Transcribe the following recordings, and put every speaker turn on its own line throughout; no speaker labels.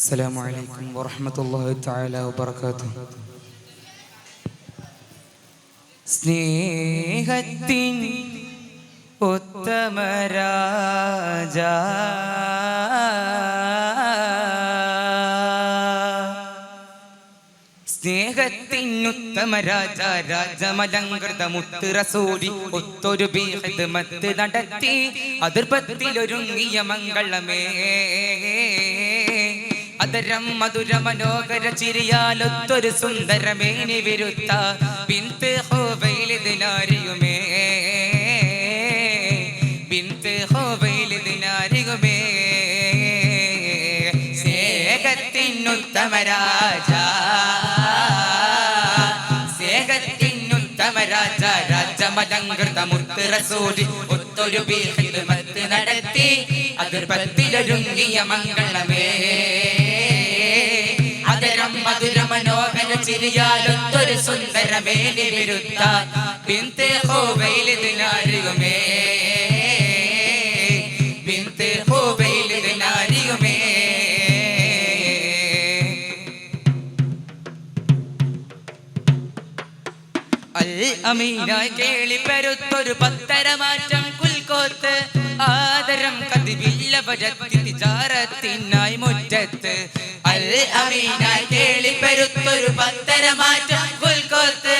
السلام عليكم ورحمة الله تعالى وبركاته. സ്നേഹത്തിൻ ഉത്തമരാജ സ്നേഹത്തിനുത്തമരാജ രാജമലങ്കൃത മുത്ത് റസൂലി ഒത്തൊരു ബിഖിദ്മത്ത് നടത്തി അതിർപ്പത്തിലൊരുങ്ങിയ മംഗളമേ അതരം മധുര മനോഹര ചിരിയാലൊത്തൊരു സുന്ദരമേനി വിരുത്ത ബിന്ത് ഖുവൈലിദ് നാരിയുമേ ബിന്ത് ഖുവൈലിദ് നാരിയുമേ സ്നേഹത്തിനുത്തമരാജ സ്നേഹത്തിനുത്തമരാജ രാജമലങ്കൃത മുത്ത് റസൂലി ഒത്തൊരു ബിഖിദ്മത്ത് നടത്തി അതിർപ്പത്തിലൊരുങ്ങിയ മംഗളമേ അതരം മധുര മനോഹര ചിരിയാലൊത്തൊരു സുന്ദരമേനി വിരുത്ത ബിന്ത് ഖുവൈലിദ് നാരിയുമേ ബിന്ത് ഖുവൈലിദ് നാരിയുമേ അൽ അമീനായി കേളിപ്പരുത്തൊരു പത്തരമാറ്റം കുൽക്കോത്ത് ആദരം കതിവില്ല വരത്തി തിജാറത്തിനായി മുറ്റത്ത് അൽ അമീനായി കേളിപ്പരുത്തൊരു പത്തരമാറ്റം കുൽക്കോത്ത്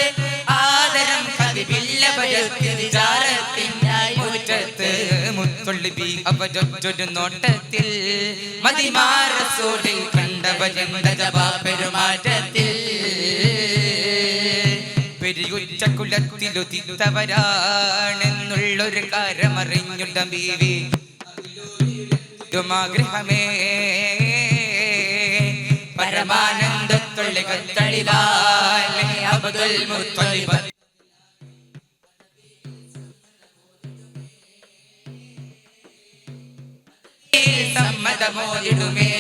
ആദരം കതിവില്ല വരത്തി തിജാറത്തിനായി മുറ്റത്ത് മുത്തുള്ളി അവരൊറ്റൊരു നോട്ടത്തിൽ മദിമാ റസൂലിൽ കണ്ടവരെന്തജബാ പെരുമാറ്റത്തിൽ പെരിയുച്ചക്കുലത്തിലുതിത്തവരാണെന്നുള്ളൊരു കാര്യമറിഞ്ഞുള്ള ബീവി ആഗ്രഹമേ പരമാനന്ദത്തുള്ളികൾ തളിവാലെ അബ്ദുൽ മുത്തലിബ് സമ്മതമോദിടുമേ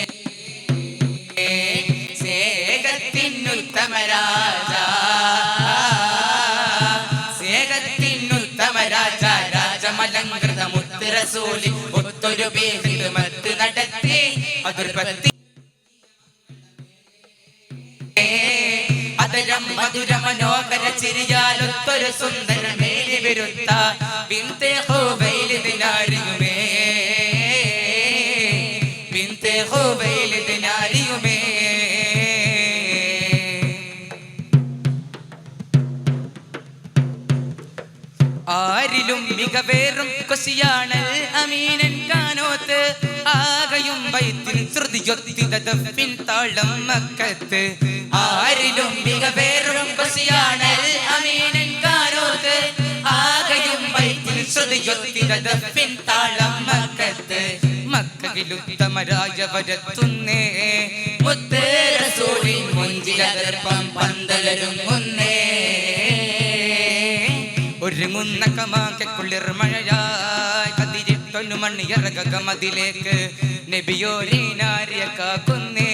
സ്നേഹത്തിനുത്തമരാജ രാജമലങ്കൃത മുത്ത് റസൂലി ഒത്തൊരു ബിഖിദ്മത്ത് നടത്തി അതിർപ്പത്തി അതരം മധുര മനോഹര ചിരിയാലൊത്തൊരു സുന്ദരമേനി വിരുത്ത ബിന്ത് ഖുവൈലിദ് നാരിയുമേ ബിന്ത് ഖുവൈലിദ് നാരിയുമേ ആരിലും മികവേറും കൊശിയാണൽ അമീനൻ കാനോത്ത് ആകയും വൈത്തിൻ ശ്രുതിയൊത്തിതപ്പിൻ താളം മക്കത്ത് ആരിലും മികവേറും കൊശിയാണൽ അമീനൻ കാനോത്ത് ആകയും വൈത്തിൻ ശ്രുതിയൊത്തിതപ്പിൻ താളം മക്കത്ത് മക്കയിലുത്തമരായ വരത്തുന്നേ മുത്ത് റസൂലിൻ മുഞ്ചിലതർപ്പം പന്തലരുങ്ങുന്നേ ഒരുങ്ങുന്ന കമാക്കുള്ളിർ മഴയായി കതിരിട്ടൊന്നു മണ്ണിയറകമതിലേക്ക് നബിയോരീനാരിയ കാക്കുന്നേ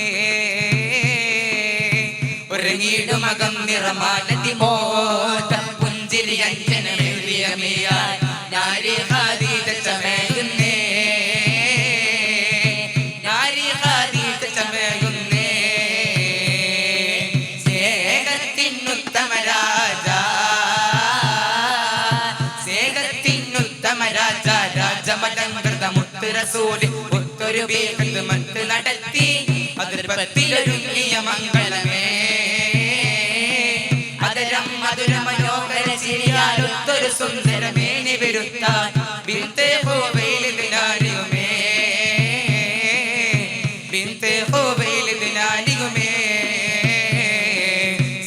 ഒരുങ്ങിയിടുമകം നിറമാനതി മോത പുഞ്ചിരി അഞ്ജനമേറിയമേയായി നാരി ഖദീജ ചമയുന്നേ നാരി ഖദീജ ചമയുന്നേ സ്നേഹത്തിനുത്തമരാജ രാജമലങ്കൃത മുത്ത് റസൂലി ഒത്തൊരു ബിഖിദ്മത്ത് നടത്തി അതിർപ്പത്തിലൊരുങ്ങിയ മംഗളമേ അതരം മധുര മനോഹര ചിരിയാലൊത്തൊരു സുന്ദരമേനി വിരുത്ത ബിന്ത് ഖുവൈലിദ് നാരിയുമേ ബിന്ത് ഖുവൈലിദ് നാരിയുമേ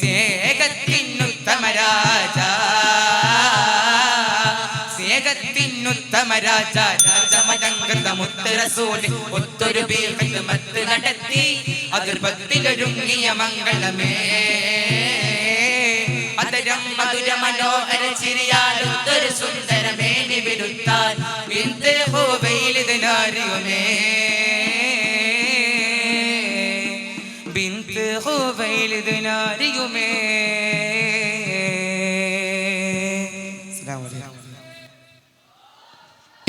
സ്നേഹത്തിനുത്തമരാജ സ്നേഹത്തിനുത്തമരാജ രാജമലങ്കൃത മുത്ത് റസൂലി ഒത്തൊരു ബിഖിദ്മത്ത് നടത്തി അതിർപ്പത്തിലൊരുങ്ങിയ മംഗളമേ അതരം മധുര മനോഹര ചിരിയാലൊത്തൊരു സുന്ദരമേനി വിരുത്താൻ ബിന്ത് ഖുവൈലിദ് നാരിയുമേ ബിന്ത് ഖുവൈലിദ് നാരിയുമേ